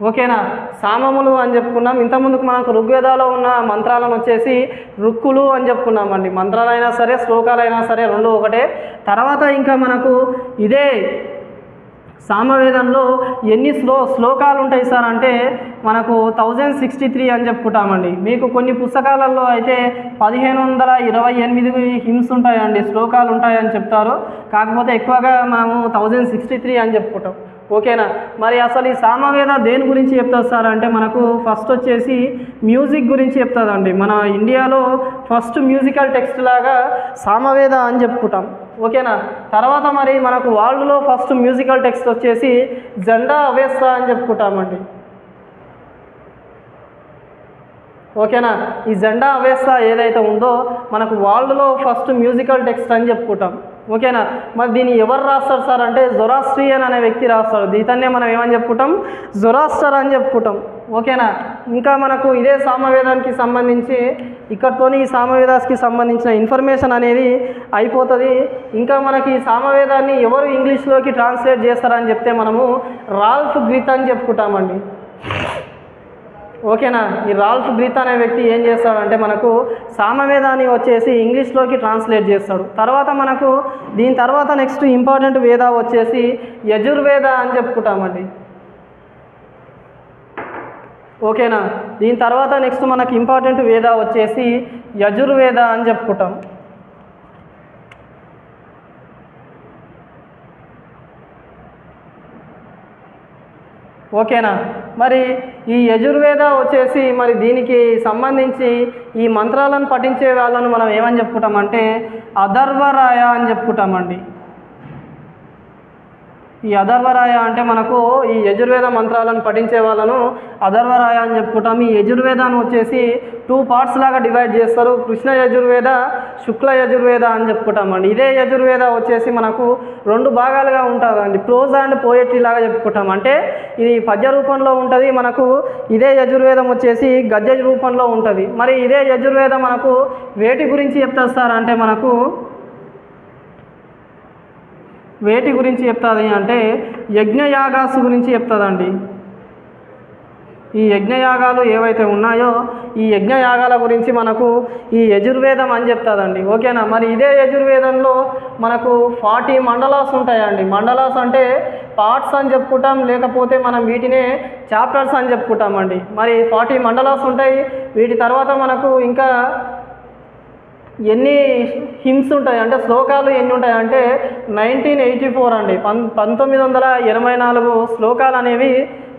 ఓకేనా. సామములు అని చెప్పుకున్నాం. ఇంతకుముందుకు మనకు ఋగ్వేదాలో ఉన్న మంత్రాలను వచ్చేసి రుక్కులు అని చెప్పుకున్నామండి. మంత్రాలైనా సరే శ్లోకాలైనా సరే రెండు ఒకటే. తర్వాత ఇంకా మనకు ఇదే సామవేదంలో ఎన్ని శ్లోకాలు ఉంటాయి సార్ అంటే మనకు 1063 అని చెప్పుకుంటామండి. మీకు కొన్ని పుస్తకాలలో అయితే 1528 హిమ్స్ ఉంటాయండి, శ్లోకాలు ఉంటాయని చెప్తారు. కాకపోతే ఎక్కువగా మనము 1063 అని చెప్పుకుంటాం. ఓకేనా. మరి అసలు ఈ సామవేద దేని గురించి చెప్తారు సార్ అంటే మనకు ఫస్ట్ వచ్చేసి మ్యూజిక్ గురించి చెప్తుందండి. మన ఇండియాలో ఫస్ట్ మ్యూజికల్ టెక్స్ట్ లాగా సామవేద అని చెప్పుకుంటాం. ఓకేనా. తర్వాత మరి మనకు వరల్డ్లో ఫస్ట్ మ్యూజికల్ టెక్స్ట్ వచ్చేసి జెండా అవేస్తా అని చెప్పుకుంటామండి. ఓకేనా. ఈ జెండా అవేస్తా ఏదైతే ఉందో మనకు వరల్డ్లో ఫస్ట్ మ్యూజికల్ టెక్స్ట్ అని చెప్పుకుంటాం. ఓకేనా. మరి దీన్ని ఎవరు రాస్తారు సార్ అంటే జొరాస్ట్రియన్ అనే వ్యక్తి రాస్తాడు. దీతన్నే మనం ఏమని చెప్పుకుంటాం జొరాస్టర్ అని చెప్పుకుంటాం. ఓకేనా. ఇంకా మనకు ఇదే సామవేదానికి సంబంధించి ఇక్కడతోని ఈ సామవేదాస్కి సంబంధించిన ఇన్ఫర్మేషన్ అనేది అయిపోతుంది. ఇంకా మనకి ఈ సామవేదాన్ని ఎవరు ఇంగ్లీష్లోకి ట్రాన్స్లేట్ చేస్తారని చెప్తే మనము రాల్ఫ్ గ్రీత్ అని చెప్పుకుంటామండి. ఓకేనా. ఈ రాల్ఫ్ గ్రీత్ అనే వ్యక్తి ఏం చేస్తాడంటే మనకు సామవేదాన్ని వచ్చేసి ఇంగ్లీష్లోకి ట్రాన్స్లేట్ చేస్తాడు. తర్వాత మనకు దీని తర్వాత నెక్స్ట్ ఇంపార్టెంట్ వేద వచ్చేసి యజుర్వేద అని చెప్పుకుంటామండి. ఓకేనా. దీని తర్వాత నెక్స్ట్ మనకు ఇంపార్టెంట్ వేద వచ్చేసి యజుర్వేద అని చెప్పుకుంటాం. ఓకేనా. మరి ఈ యజుర్వేద వచ్చేసి మరి దీనికి సంబంధించి ఈ మంత్రాలను పఠించే వాళ్ళను మనం ఏమని చెప్పుకుంటామంటే అథర్వరాయ అని చెప్పుకుంటామండి. ఈ అథర్వరాయ అంటే మనకు ఈ యజుర్వేద మంత్రాలను పఠించే వాళ్ళను అథర్వరాయ అని చెప్పుకుంటాం. ఈ యజుర్వేదాన్ని వచ్చేసి 2 పార్ట్స్ లాగా డివైడ్ చేస్తారు. కృష్ణ యజుర్వేద, శుక్ల యజుర్వేద అని చెప్పుకుంటామండి. ఇదే యజుర్వేద వచ్చేసి మనకు 2 భాగాలుగా ఉంటుందండి. ప్రోజ్ అండ్ పోయట్రీ లాగా చెప్పుకుంటాం. అంటే ఇది పద్య రూపంలో ఉంటుంది. మనకు ఇదే యజుర్వేదం వచ్చేసి గద్య రూపంలో ఉంటుంది. మరి ఇదే యజుర్వేదం మనకు వేటి గురించి చెప్తారు సార్ అంటే మనకు వేటి గురించి చెప్తుంది అంటే యజ్ఞయాగాసు గురించి చెప్తుందండి. ఈ యజ్ఞయాగాలు ఏవైతే ఉన్నాయో ఈ యజ్ఞయాగాల గురించి మనకు ఈ యజుర్వేదం అని చెప్తుందండి. ఓకేనా. మరి ఇదే యజుర్వేదంలో మనకు 40 మండలాస్ ఉంటాయండి. మండలాస్ అంటే పార్ట్స్ అని చెప్పుకుంటాం, లేకపోతే మనం వీటినే చాప్టర్స్ అని చెప్పుకుంటామండి. మరి 40 మండలాస్ ఉంటాయి. వీటి తర్వాత మనకు ఇంకా ఎన్ని హిమ్స్ ఉంటాయి అంటే శ్లోకాలు ఎన్ని ఉంటాయి అంటే 1984 అండి. 1984 శ్లోకాలు అనేవి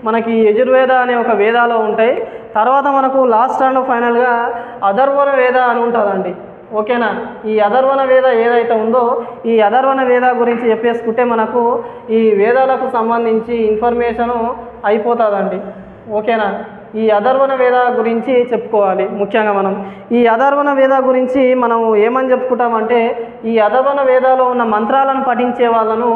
మనకి యజుర్వేద అనే ఒక వేదాలో ఉంటాయి. తర్వాత మనకు లాస్ట్ అండ్ ఫైనల్గా అథర్వణ వేద అని ఉంటుందండి. ఓకేనా. ఈ అథర్వణ వేద ఏదైతే ఉందో ఈ అథర్వణ వేద గురించి చెప్పేసుకుంటే మనకు ఈ వేదాలకు సంబంధించి ఇన్ఫర్మేషను అయిపోతుందండి. ఓకేనా. ఈ అథర్వణ వేద గురించి చెప్పుకోవాలి. ముఖ్యంగా మనం ఈ అథర్వణ వేద గురించి మనం ఏమని చెప్పుకుంటామంటే ఈ అథర్వణ వేదాలో ఉన్న మంత్రాలను పఠించే వాళ్ళను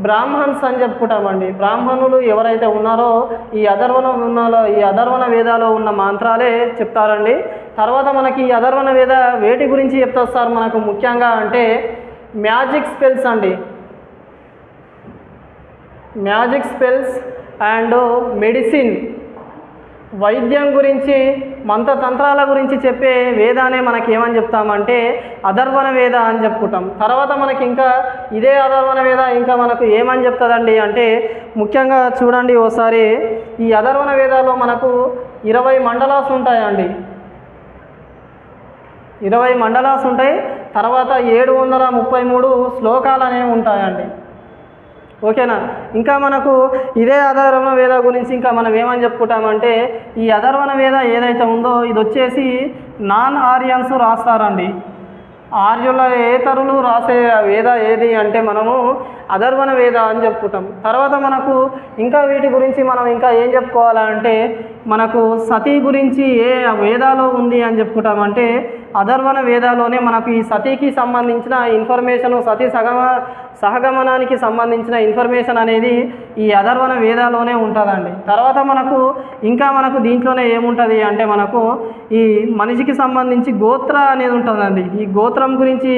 బ్రాహ్మణ్స్ అని చెప్పుకుంటామండి. బ్రాహ్మణులు ఎవరైతే ఉన్నారో ఈ అథర్వణ వేదాలో ఉన్న మంత్రాలే చెప్తారండి. తర్వాత మనకి ఈ అథర్వణ వేద వేటి గురించి చెప్తారు సార్ మనకు ముఖ్యంగా అంటే మ్యాజిక్ స్పెల్స్ అండి. మ్యాజిక్ స్పెల్స్ అండ్ మెడిసిన్, వైద్యం గురించి, మంత్రతంత్రాల గురించి చెప్పే వేదానే మనకి ఏమని చెప్తామంటే అథర్వణ వేద అని చెప్పుకుంటాం. తర్వాత మనకి ఇంకా ఇదే అథర్వణ వేద ఇంకా మనకు ఏమని చెప్తుందండి అంటే ముఖ్యంగా చూడండి ఓసారి ఈ అథర్వణ వేదాలో మనకు 20 మండలాస్ ఉంటాయండి. 20 మండలాస్ ఉంటాయి. తర్వాత 733 శ్లోకాలు అనేవి ఉంటాయండి. ఓకేనా. ఇంకా మనకు ఇదే అధర్వణ వేద గురించి ఇంకా మనం ఏమని చెప్పుకుంటామంటే, ఈ అధర్వణ వేద ఏదైతే ఉందో ఇది వచ్చేసి నాన్ ఆర్యన్స్ రాస్తారండి. ఆర్యుల ఏతరులు రాసే వేద ఏది అంటే మనము అధర్వణ వేద అని చెప్పుకుంటాం. తర్వాత మనకు ఇంకా వీటి గురించి మనం ఇంకా ఏం చెప్పుకోవాలంటే, మనకు సతీ గురించి ఏ వేదాలో ఉంది అని చెప్పుకుంటామంటే అధర్వణ వేదాలోనే మనకు ఈ సతీకి సంబంధించిన ఇన్ఫర్మేషను, సతీ సహగమనానికి సంబంధించిన ఇన్ఫర్మేషన్ అనేది ఈ అధర్వణ వేదాలోనే ఉంటుందండి. తర్వాత మనకు దీంట్లోనే ఏముంటుంది అంటే మనకు ఈ మనిషికి సంబంధించి గోత్ర అనేది ఉంటుందండి. ఈ గోత్రం గురించి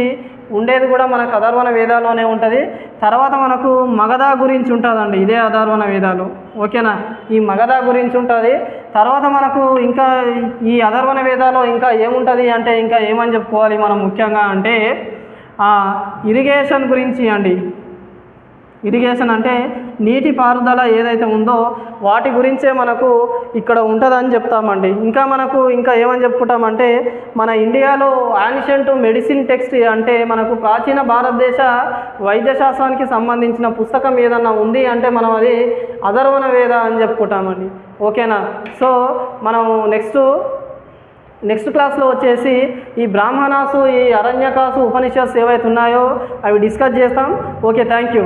ఉండేది కూడా మనకు అధర్వణ వేదాలోనే ఉంటుంది. తర్వాత మనకు మగధ గురించి ఉంటుందండి ఇదే అధర్వణ వేదాలు. ఓకేనా. ఈ మగధ గురించి ఉంటుంది. తర్వాత మనకు ఇంకా ఈ అధర్వణ వేదాలో ఇంకా ఏముంటుంది అంటే ఇంకా ఏమని చెప్పుకోవాలి మనం ముఖ్యంగా అంటే ఇరిగేషన్ గురించి అండి. ఇరిగేషన్ అంటే నీటి పారుదల ఏదైతే ఉందో వాటి గురించే మనకు ఇక్కడ ఉంటుందని చెప్తామండి. ఇంకా ఏమని చెప్పుకుంటామంటే మన ఇండియాలో యాన్షియంట్ మెడిసిన్ టెక్స్ట్ అంటే మనకు ప్రాచీన భారతదేశ వైద్యశాస్త్రానికి సంబంధించిన పుస్తకం ఏదన్నా ఉంది అంటే మనం అది అధర్వణ వేద అని చెప్పుకుంటామండి. ఓకేనా. సో మనం నెక్స్ట్ క్లాస్లో వచ్చేసి ఈ బ్రాహ్మణాసు, ఈ అరణ్యకాసు ఉపనిషత్స్ ఏవైతే ఉన్నాయో అవి డిస్కస్ చేస్తాం. Okay, thank you.